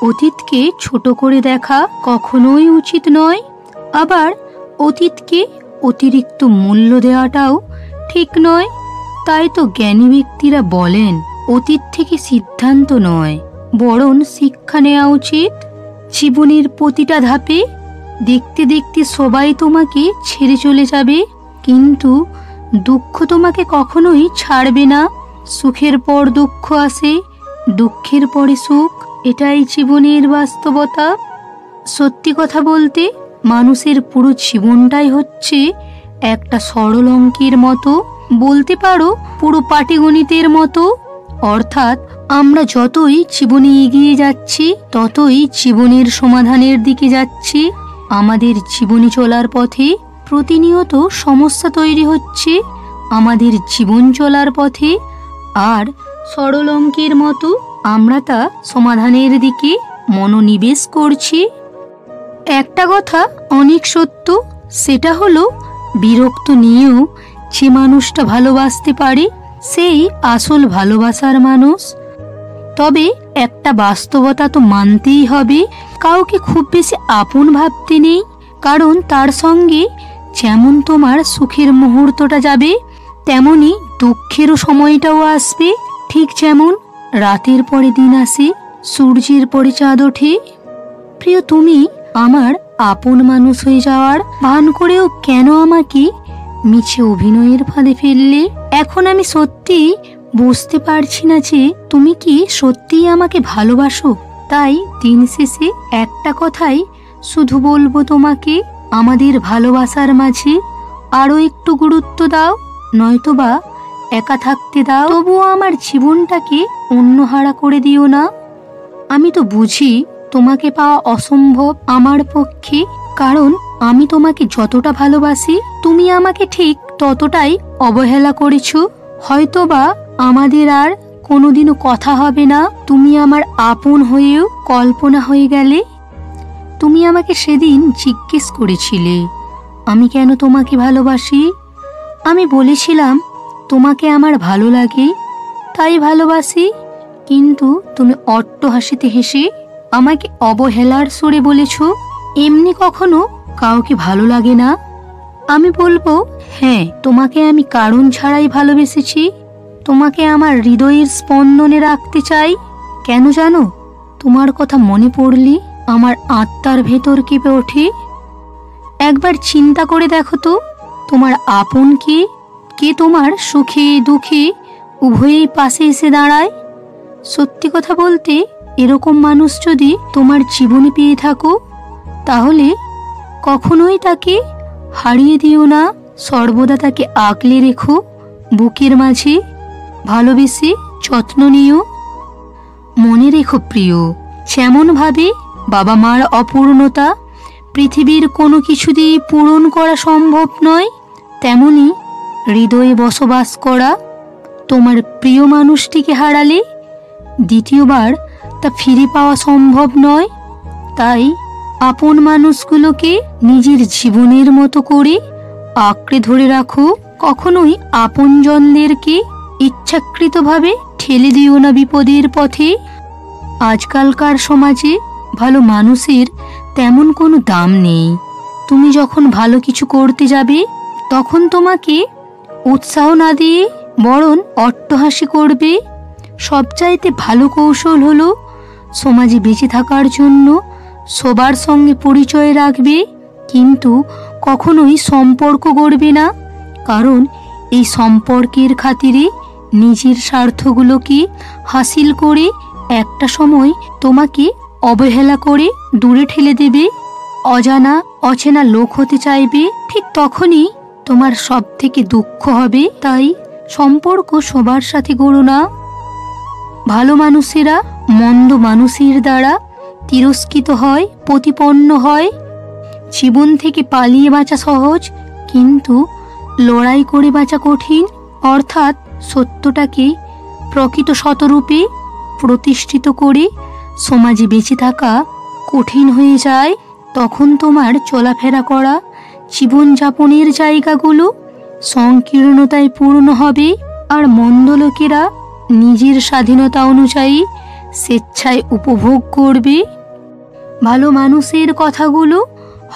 অতীতকে ছোট করে দেখা কখনোই উচিত নয়, আবার অতীতকে অতিরিক্ত মূল্য দেওয়াটাও ঠিক নয়। তাই তো জ্ঞানী ব্যক্তিরা বলেন, অতীত থেকে সিদ্ধান্ত নয়, বরং শিক্ষা নেওয়া উচিত। জীবনের প্রতিটা ধাপে দেখতে দেখতে সবাই তোমাকে ছেড়ে চলে যাবে, কিন্তু দুঃখ তোমাকে কখনোই ছাড়বে না। সুখের পর দুঃখ আসে, দুঃখের পরে সুখ, এটাই জীবনের বাস্তবতা। সত্যি কথা বলতে, মানুষের পুরো জীবনটাই হচ্ছে একটা সরল অঙ্কের মতো, বলতে পারো পুরো পাটিগণিতের মতো। অর্থাৎ আমরা যতই জীবনে এগিয়ে যাচ্ছি, ততই জীবনের সমাধানের দিকে যাচ্ছি। আমাদের জীবনে চলার পথে প্রতিনিয়ত সমস্যা তৈরি হচ্ছে আমাদের জীবন চলার পথে, আর সরল অঙ্কের মতো আমরা তা সমাধানের দিকে মনোনিবেশ করছি। একটা কথা অনেক সত্য, সেটা হলো বিরক্ত নিয়েও যে মানুষটা ভালোবাসতে পারে, সেই আসল ভালোবাসার মানুষ। তবে একটা বাস্তবতা তো মানতেই হবে, কাউকে খুব বেশি আপন ভাবতে নেই, কারণ তার সঙ্গে যেমন তোমার সুখের মুহূর্তটা যাবে, তেমনি দুঃখেরও সময়টাও আসবে। ঠিক যেমন রাতের পরে দিন আসে, সূর্যের পরে চাঁদ ওঠে। প্রিয়, তুমি আমার আপন মানুষ হয়ে যাওয়ার ভান করেও কেন আমাকে মিছে অভিনয়ের ফাঁদে ফেললে? এখন আমি সত্যি বুঝতে পারছি না যে তুমি কি সত্যিই আমাকে ভালোবাসো। তাই দিন শেষে একটা কথাই শুধু বলবো তোমাকে, আমাদের ভালোবাসার মাঝে আরো একটু গুরুত্ব দাও, নয়তোবা একা থাকতে দাও। তবুও আমার জীবনটাকে অন্যহারা করে দিও না। আমি তো বুঝি তোমাকে পাওয়া অসম্ভব আমার পক্ষে, কারণ আমি তোমাকে যতটা ভালোবাসি, তুমি আমাকে ঠিক ততটাই অবহেলা করেছো। হয়তোবা আমাদের আর কোনোদিনও কথা হবে না, তুমি আমার আপন হয়েও কল্পনা হয়ে গেলে। তুমি আমাকে সেদিন জিজ্ঞেস করেছিলে আমি কেন তোমাকে ভালোবাসি। আমি বলেছিলাম তোমাকে আমার ভালো লাগে, তাই ভালোবাসি। কিন্তু তুমি অট্ট হাসিতে হেসে আমাকে অবহেলার সুরে বলেছ, এমনি কখনো কাউকে ভালো লাগে না। আমি বলবো, হ্যাঁ, তোমাকে আমি কারণ ছাড়াই ভালোবেসেছি। তোমাকে আমার হৃদয়ের স্পন্দনে রাখতে চাই। কেন জানো? তোমার কথা মনে পড়লে আমার আত্মার ভেতর কেঁপে ওঠে। একবার চিন্তা করে দেখো তো, তোমার আপন কে? কে তোমার সুখে দুঃখে উভয়েই পাশে এসে দাঁড়ায়? সত্যি কথা বলতে, এরকম মানুষ যদি তোমার জীবনে পেয়ে থাকো, তাহলে কখনোই তাকে হারিয়ে দিও না, সর্বদা তাকে আগলে রেখো বুকের মাঝে, ভালোবেসে যত্ন নিও। মনে রেখো প্রিয়, যেমনভাবে বাবা মার অপূর্ণতা পৃথিবীর কোনো কিছু দিয়ে পূরণ করা সম্ভব নয়, তেমনি হৃদয়ে বসবাস করা তোমার প্রিয় মানুষটিকে হারালে দ্বিতীয়বার তা ফিরে পাওয়া সম্ভব নয়। তাই আপন মানুষগুলোকে নিজের জীবনের মতো করে আঁকড়ে ধরে রাখো। কখনোই আপনজনদেরকে ইচ্ছাকৃতভাবে ঠেলে দিও না বিপদের পথে। আজকালকার সমাজে ভালো মানুষের তেমন কোনো দাম নেই। তুমি যখন ভালো কিছু করতে যাবে, তখন তোমাকে উৎসাহ না দিয়ে বরং অট্টহাসি করবে। সবচাইতে ভালো কৌশল হলো সমাজে বেঁচে থাকার জন্য সবার সঙ্গে পরিচয় রাখবে, কিন্তু কখনোই সম্পর্ক গড়বে না, কারণ এই সম্পর্কের খাতিরে নিজের স্বার্থগুলোকে হাসিল করে একটা সময় তোমাকে অবহেলা করে দূরে ঠেলে দেবে। অজানা অচেনা লোক হতে চাইবে, ঠিক তখনই তোমার সব থেকে দুঃখ হবে। তাই সম্পর্ক সবার সাথে গড়ো না। ভালো মানুষেরা মন্দ মানুষের দ্বারা তিরস্কৃত হয়, প্রতিপন্ন হয়। জীবন থেকে পালিয়ে বাঁচা সহজ, কিন্তু লড়াই করে বাঁচা কঠিন। অর্থাৎ সত্যটাকে প্রকৃত শতরূপে প্রতিষ্ঠিত করে সমাজে বেঁচে থাকা কঠিন হয়ে যায়। তখন তোমার চলাফেরা করা জীবনযাপনের জায়গাগুলো সংকীর্ণতায় পূর্ণ হবে, আর মন্দ লোকেরা নিজের স্বাধীনতা অনুযায়ী স্বেচ্ছায় উপভোগ করবে। ভালো মানুষের কথাগুলো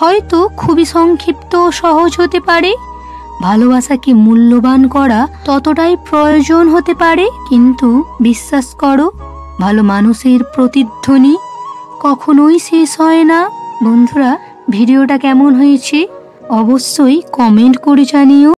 হয়তো খুবই সংক্ষিপ্ত ও সহজ হতে পারে। ভালোবাসাকে মূল্যবান করা ততটাই প্রয়োজন হতে পারে, কিন্তু বিশ্বাস করো, ভালো মানুষের প্রতিধ্বনি কখনোই শেষ হয় না। বন্ধুরা, ভিডিওটা কেমন হয়েছে অবশ্যই কমেন্ট করে জানিও।